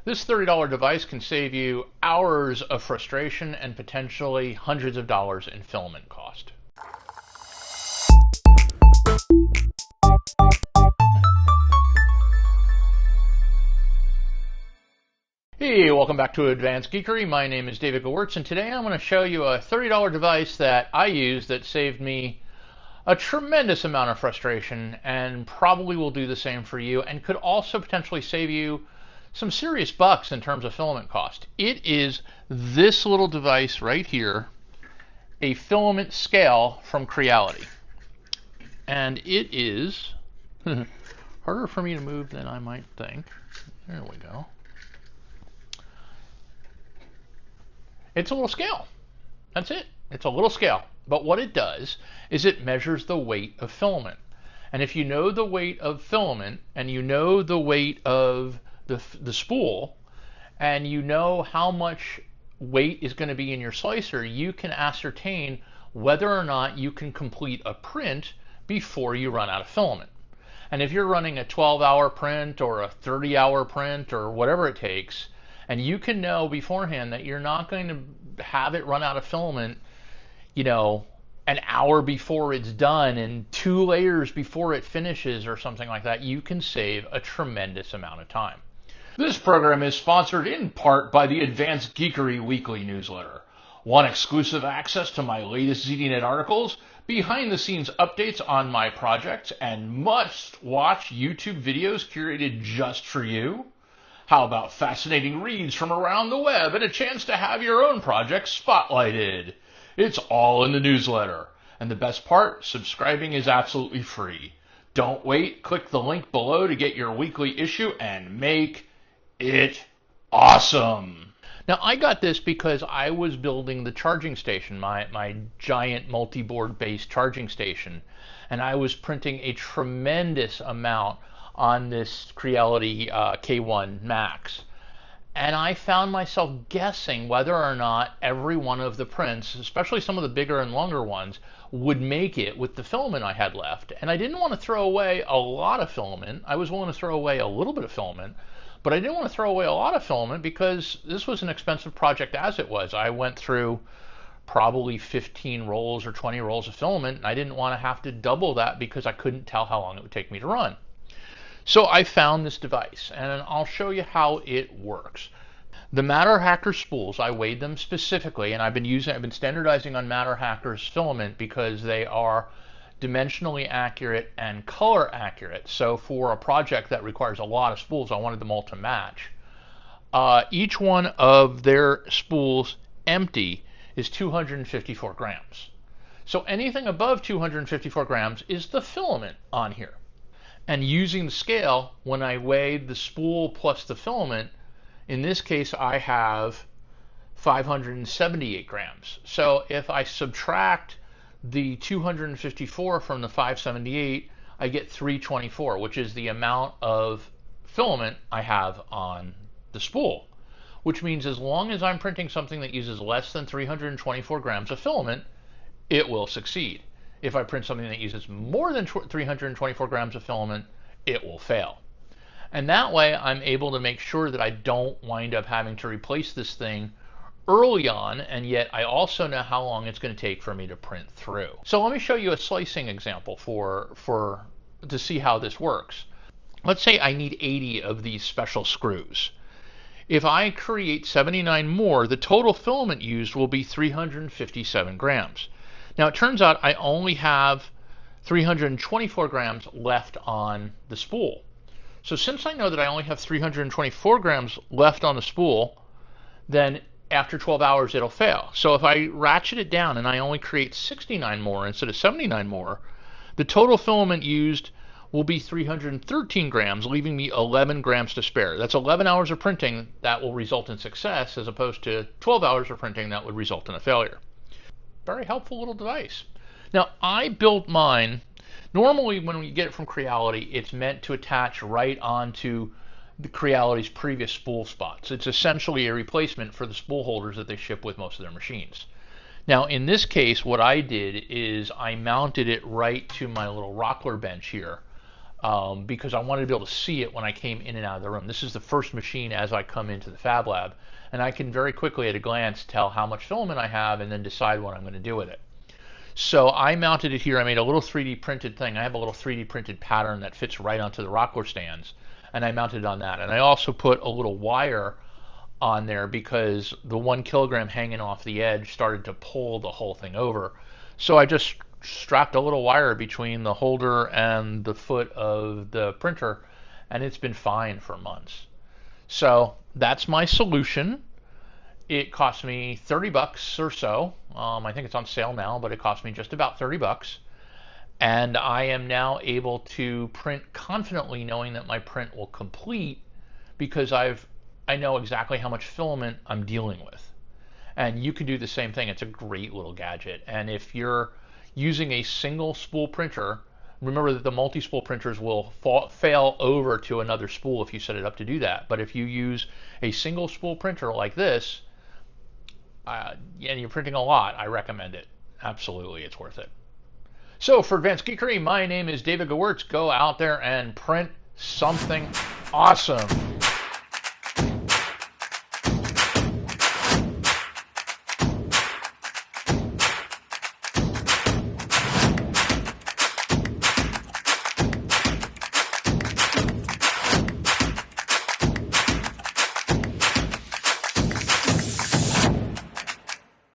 This $30 device can save you hours of frustration and potentially hundreds of dollars in filament cost. Hey, welcome back to Advanced Geekery. My name is David Gewirtz, and today I'm going to show you a $30 device that I use that saved me a tremendous amount of frustration and probably will do the same for you, and could also potentially save you some serious bucks in terms of filament cost. It is this little device right here, a filament scale from Creality. And it is harder for me to move than I might think. There we go. It's a little scale. That's it. It's a little scale. But what it does is it measures the weight of filament. And if you know the weight of filament, and you know the weight of the spool, and you know how much weight is going to be in your slicer, you can ascertain whether or not you can complete a print before you run out of filament. And if you're running a 12-hour print or a 30-hour print or whatever it takes, and you can know beforehand that you're not going to have it run out of filament, you know, an hour before it's done and 2 layers before it finishes or something like that, you can save a tremendous amount of time. This program is sponsored in part by the Advanced Geekery weekly newsletter. Want exclusive access to my latest ZDNet articles, behind-the-scenes updates on my projects, and must-watch YouTube videos curated just for you? How about fascinating reads from around the web and a chance to have your own project spotlighted? It's all in the newsletter. And the best part, subscribing is absolutely free. Don't wait, click the link below to get your weekly issue and make it awesome. Now, I got this because I was building the charging station, my giant multi-board based charging station, and I was printing a tremendous amount on this Creality K1 Max. And I found myself guessing whether or not every one of the prints, especially some of the bigger and longer ones, would make it with the filament I had left. And I didn't want to throw away a lot of filament. I was willing to throw away a little bit of filament, but I didn't want to throw away a lot of filament because this was an expensive project as it was. I went through probably 15 rolls or 20 rolls of filament, and I didn't want to have to double that because I couldn't tell how long it would take me to run. So I found this device, and I'll show you how it works. The Matter Hacker spools, I weighed them specifically, and I've been standardizing on Matter Hacker's filament because they are dimensionally accurate and color accurate. So for a project that requires a lot of spools, I wanted them all to match. Each one of their spools empty is 254 grams. So anything above 254 grams is the filament on here. And using the scale, when I weighed the spool plus the filament, in this case I have 578 grams. So if I subtract the 254 from the 578, I get 324, which is the amount of filament I have on the spool. Which means as long as I'm printing something that uses less than 324 grams of filament, it will succeed. If I print something that uses more than 324 grams of filament, it will fail. And that way I'm able to make sure that I don't wind up having to replace this thing early on, and yet I also know how long it's going to take for me to print through. So let me show you a slicing example to see how this works. Let's say I need 80 of these special screws. If I create 79 more, the total filament used will be 357 grams. Now it turns out I only have 324 grams left on the spool. So since I know that I only have 324 grams left on the spool, then after 12 hours it'll fail. So if I ratchet it down and I only create 69 more instead of 79 more, the total filament used will be 313 grams, leaving me 11 grams to spare. That's 11 hours of printing that will result in success, as opposed to 12 hours of printing that would result in a failure. Very helpful little device. Now, I built mine. Normally, when you get it from Creality, it's meant to attach right onto the Creality's previous spool spots. It's essentially a replacement for the spool holders that they ship with most of their machines. Now, in this case, what I did is I mounted it right to my little rockler bench here. because I wanted to be able to see it when I came in and out of the room. This is the first machine as I come into the Fab Lab, and I can very quickly at a glance tell how much filament I have and then decide what I'm going to do with it. So I mounted it here. I made a little 3D printed thing. I have a little 3D printed pattern that fits right onto the rocker stands, and I mounted it on that. And I also put a little wire on there because the 1 kilogram hanging off the edge started to pull the whole thing over. So I just strapped a little wire between the holder and the foot of the printer, and it's been fine for months. So that's my solution. It cost me 30 bucks or so. I think it's on sale now, but it cost me just about 30 bucks. And I am now able to print confidently knowing that my print will complete because I know exactly how much filament I'm dealing with. And you can do the same thing. It's a great little gadget. And if you're using a single spool printer, remember that the multi-spool printers will fail over to another spool if you set it up to do that. But if you use a single spool printer like this, and you're printing a lot, I recommend it. Absolutely, it's worth it. So for Advanced Geekery, my name is David Gewirtz. Go out there and print something awesome.